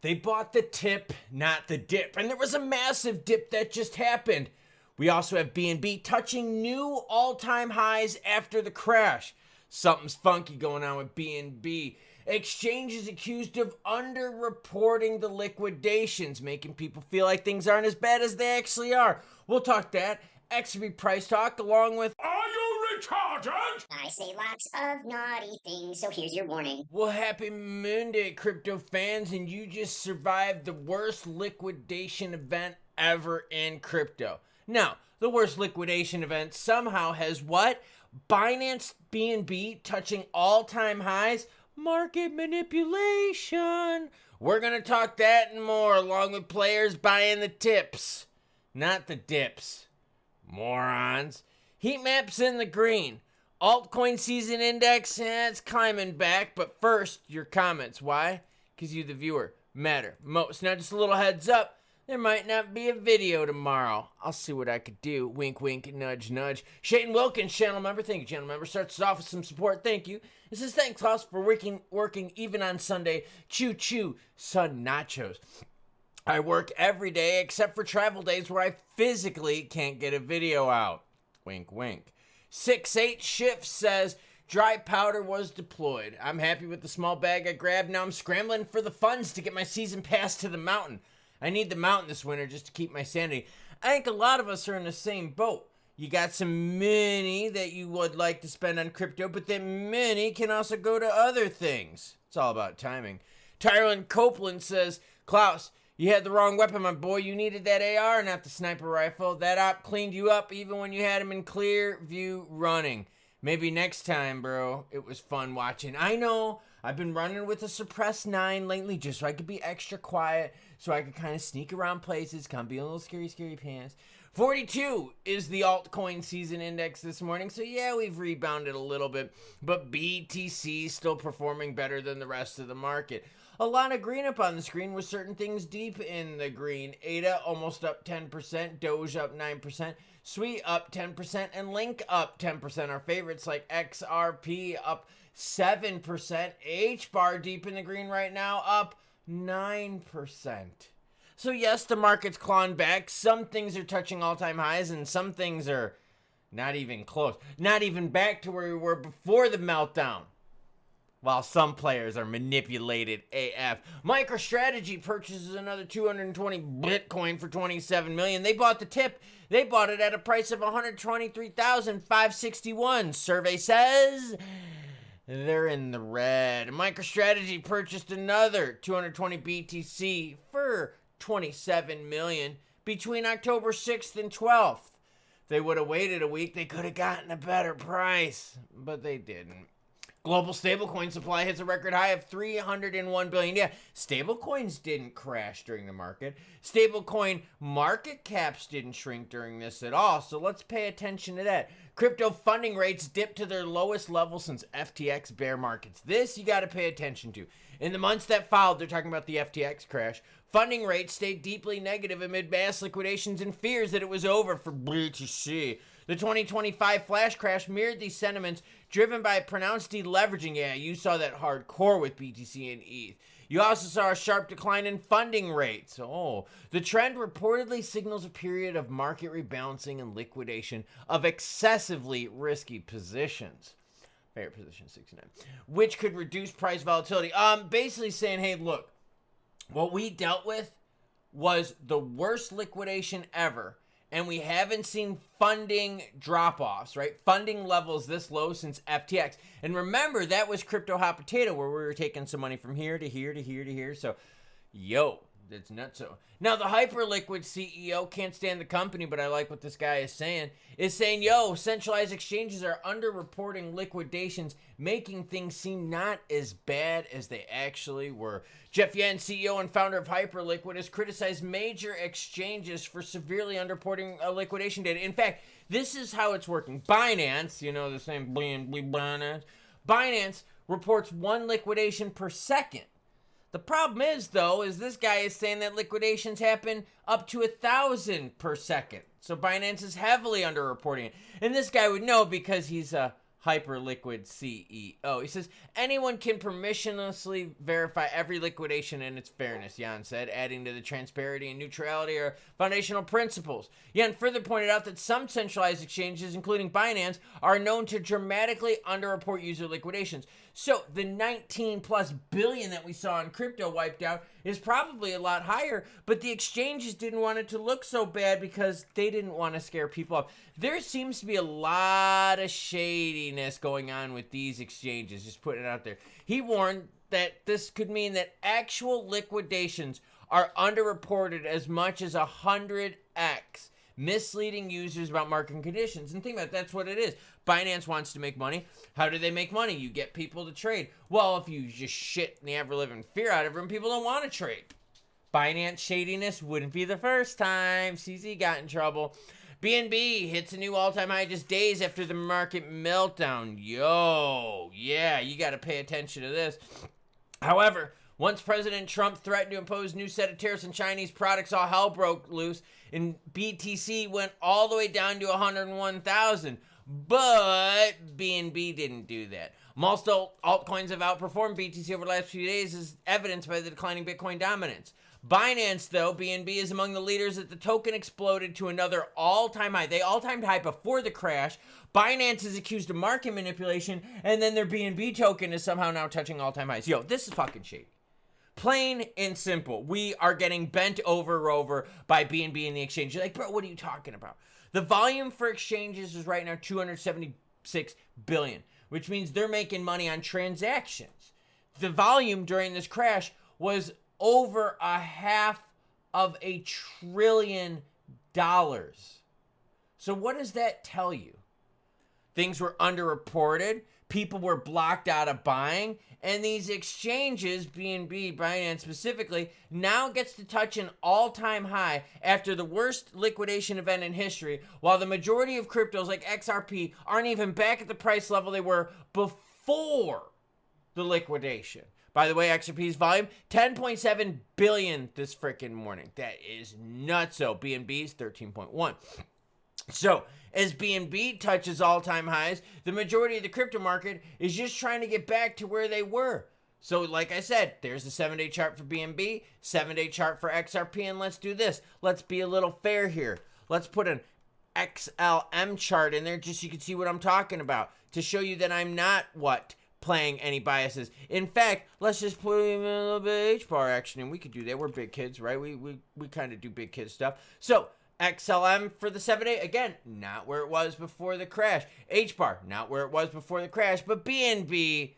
They bought the tip, not the dip. And there was a massive dip that just happened. We also have BNB touching new all-time highs after the crash. Something's funky going on with BNB. Exchange is accused of underreporting the liquidations, making people feel like things aren't as bad as they actually are. We'll talk that. XRP price talk along with... Are you retarded? I say lots of naughty things, so here's your warning. Well, happy Monday, crypto fans, and you just survived the worst liquidation event ever in crypto. Now, the worst liquidation event somehow has what? Binance BNB touching all-time highs? Market manipulation. We're going to talk that and more, along with players buying the tips, not the dips. Morons. Heat maps in the green. Altcoin season index, it's climbing back. But first, your comments. Why? Because you, the viewer, matter most. Now, just a little heads up. There might not be a video tomorrow. I'll see what I could do. Wink, wink, nudge, nudge. Shane Wilkins, channel member. Thank you, channel member. Starts us off with some support. Thank you. This is thanks, Klaus, for working even on Sunday. Choo choo, son nachos. I work every day except for travel days where I physically can't get a video out. Wink, wink. 6-8 Shift says dry powder was deployed. I'm happy with the small bag I grabbed. Now I'm scrambling for the funds to get my season pass to the mountain. I need the mountain this winter just to keep my sanity. I think a lot of us are in the same boat. You got some money that you would like to spend on crypto, but that money can also go to other things. It's all about timing. Tyrone Copeland says, Klaus, you had the wrong weapon, my boy. You needed that AR, not the sniper rifle. That op cleaned you up even when you had him in clear view running. Maybe next time, bro. It was fun watching. I know. I've been running with a suppressed 9 lately just so I could be extra quiet, so I could kind of sneak around places, kind of be a little scary pants. 42 is the altcoin season index this morning, so yeah, we've rebounded a little bit, but BTC still performing better than the rest of the market. A lot of green up on the screen with certain things deep in the green. ADA almost up 10%, Doge up 9%, Sweet up 10%, and Link up 10%. Our favorites like XRP up 7%, HBAR deep in the green right now up 9%. So yes, the market's clawing back. Some things are touching all-time highs, and some things are not even close. Not even back to where we were before the meltdown. While some players are manipulated AF. MicroStrategy purchases another 220 Bitcoin for $27 million. They bought the tip. They bought it at a price of $123,561. Survey says they're in the red. MicroStrategy purchased another 220 BTC for $27 million between October 6th and 12th. If they would have waited a week, they could have gotten a better price, but they didn't. Global stablecoin supply hits a record high of 301 billion. Yeah, stablecoins didn't crash during the market. Stablecoin market caps didn't shrink during this at all. So let's pay attention to that. Crypto funding rates dipped to their lowest level since FTX bear markets. This you got to pay attention to. In the months that followed, they're talking about the FTX crash. Funding rates stayed deeply negative amid mass liquidations and fears that it was over for BTC. The 2025 flash crash mirrored these sentiments, driven by pronounced deleveraging. Yeah, you saw that hardcore with BTC and ETH. You also saw a sharp decline in funding rates. Oh, the trend reportedly signals a period of market rebalancing and liquidation of excessively risky positions. Favorite position 69, which could reduce price volatility. Basically saying, hey, look, what we dealt with was the worst liquidation ever. And we haven't seen funding drop-offs, right? Funding levels this low since FTX. And remember, that was crypto hot potato where we were taking some money from here to here to here to here. So, yo, that's nutso. Now, the Hyperliquid CEO, can't stand the company, but I like what this guy is saying, yo, centralized exchanges are underreporting liquidations, making things seem not as bad as they actually were. Jeff Yan, CEO and founder of Hyperliquid, has criticized major exchanges for severely underreporting liquidation data. In fact, this is how it's working. Binance, you know, the same Binance. Binance reports one liquidation per second. The problem is, though, is this guy is saying that liquidations happen up to 1,000 per second. So Binance is heavily underreporting it. And this guy would know because he's a Hyperliquid CEO. He says, anyone can permissionlessly verify every liquidation and its fairness, Jan said, adding to the transparency and neutrality are foundational principles. Jan further pointed out that some centralized exchanges, including Binance, are known to dramatically underreport user liquidations. So the 19 plus billion that we saw in crypto wiped out is probably a lot higher, but the exchanges didn't want it to look so bad because they didn't want to scare people off. There seems to be a lot of shadiness going on with these exchanges, just putting it out there. He warned that this could mean that actual liquidations are underreported as much as 100x, misleading users about market conditions. And think about it, that's what it is. Binance wants to make money. How do they make money? You get people to trade. Well, if you just shit in the ever-living fear out of them, people don't want to trade. Binance shadiness wouldn't be the first time CZ got in trouble. BNB hits a new all-time high just days after the market meltdown. Yo, yeah, you got to pay attention to this. However, once President Trump threatened to impose a new set of tariffs on Chinese products, all hell broke loose, and BTC went all the way down to 101,000. But BNB didn't do that. Most altcoins have outperformed BTC over the last few days, as evidenced by the declining Bitcoin dominance. Binance, though, BNB is among the leaders as the token exploded to another all-time high. They all-time high before the crash. Binance is accused of market manipulation, and then their BNB token is somehow now touching all-time highs. Yo, this is fucking shady. Plain and simple. We are getting bent over by BNB and the exchange. You're like, bro, what are you talking about? The volume for exchanges is right now 276 billion, which means they're making money on transactions. The volume during this crash was over $500 billion. So what does that tell you? Things were underreported. People were blocked out of buying. And these exchanges, BNB, Binance specifically, now gets to touch an all-time high after the worst liquidation event in history, while the majority of cryptos like XRP aren't even back at the price level they were before the liquidation. By the way, XRP's volume, 10.7 billion this freaking morning. That is nutso. BNB's 13.1. So, as BNB touches all-time highs, the majority of the crypto market is just trying to get back to where they were. So, like I said, there's the 7-day chart for BNB, 7-day chart for XRP, and let's do this. Let's be a little fair here. Let's put an XLM chart in there just so you can see what I'm talking about, to show you that I'm not, playing any biases. In fact, let's just put in a little bit of H-bar action, and we could do that. We're big kids, right? We kind of do big kid stuff. So, XLM for the 7-day, again, not where it was before the crash. H-bar, not where it was before the crash, but BNB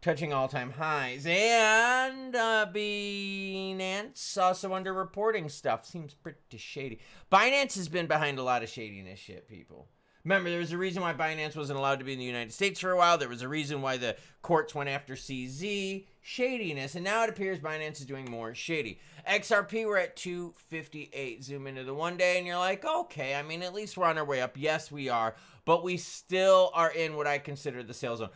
touching all-time highs. And Binance also underreporting stuff. Seems pretty shady. Binance has been behind a lot of shadiness shit, people. Remember, there was a reason why Binance wasn't allowed to be in the United States for a while. There was a reason why the courts went after CZ. Shadiness. And now it appears Binance is doing more shady. XRP, we're at 258. Zoom into the 1 day, and you're like, okay, I mean, at least we're on our way up. Yes, we are. But we still are in what I consider the sale zone.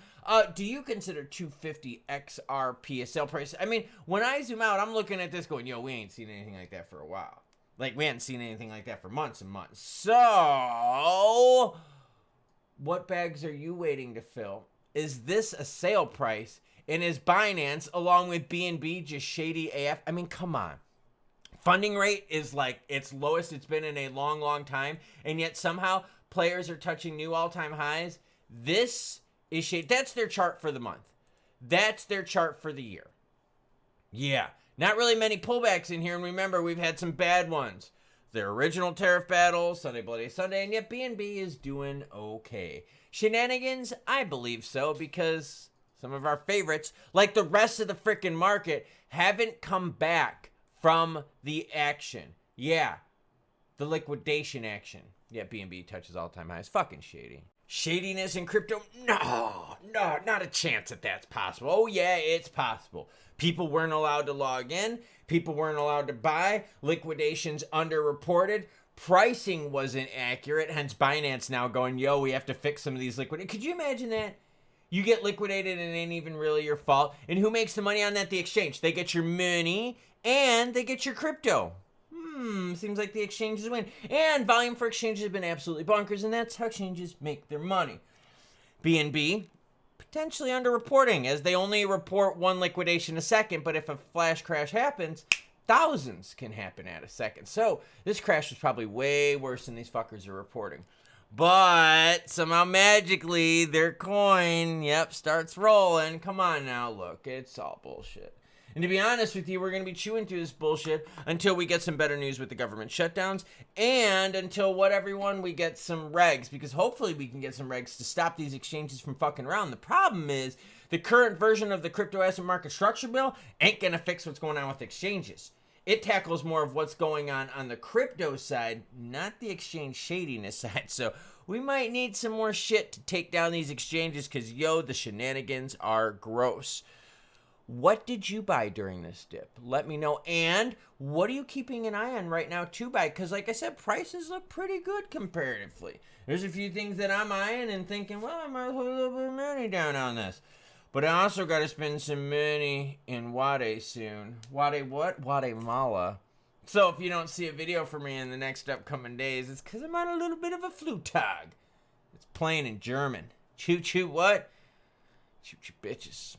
Do you consider 250 XRP a sale price? I mean, when I zoom out, I'm looking at this going, yo, we ain't seen anything like that for a while. Like, we hadn't seen anything like that for months and months. So, what bags are you waiting to fill? Is this a sale price? And is Binance, along with BNB, just shady AF? I mean, come on. Funding rate is like its lowest it's been in a long, long time. And yet somehow players are touching new all-time highs. This is shady. That's their chart for the month. That's their chart for the year. Yeah. Not really many pullbacks in here, and remember, we've had some bad ones. Their original tariff battle, Sunday Bloody Sunday, and yet BNB is doing okay. Shenanigans? I believe so, because some of our favorites, like the rest of the freaking market, haven't come back from the action. Yeah, the liquidation action. Yeah, BNB touches all-time highs. Fucking shady. Shadiness in crypto? No, not a chance that that's possible. Oh, yeah, it's possible. People weren't allowed to log in. People weren't allowed to buy. Liquidations underreported. Pricing wasn't accurate. Hence, Binance now going, yo, we have to fix some of these liquidations. Could you imagine that? You get liquidated and it ain't even really your fault. And who makes the money on that? The exchange. They get your money and they get your crypto. Seems like the exchanges win. And volume for exchanges has been absolutely bonkers, and that's how exchanges make their money. BNB, potentially underreporting as they only report one liquidation a second, but if a flash crash happens, thousands can happen at a second. So this crash was probably way worse than these fuckers are reporting. But somehow magically their coin, starts rolling. Come on now, look, it's all bullshit. And to be honest with you, we're going to be chewing through this bullshit until we get some better news with the government shutdowns and until we get some regs, because hopefully we can get some regs to stop these exchanges from fucking around. The problem is the current version of the crypto asset market structure bill ain't going to fix what's going on with exchanges. It tackles more of what's going on the crypto side, not the exchange shadiness side. So we might need some more shit to take down these exchanges because, the shenanigans are gross. What did you buy during this dip? Let me know. And what are you keeping an eye on right now to buy? Because like I said, prices look pretty good comparatively. There's a few things that I'm eyeing and thinking, well, I might put a little bit of money down on this. But I also got to spend some money in Wade soon. Wade what? Guatemala. So if you don't see a video from me in the next upcoming days, it's because I'm on a little bit of a Flugtag. It's playing in German. Choo choo what? Choo choo bitches.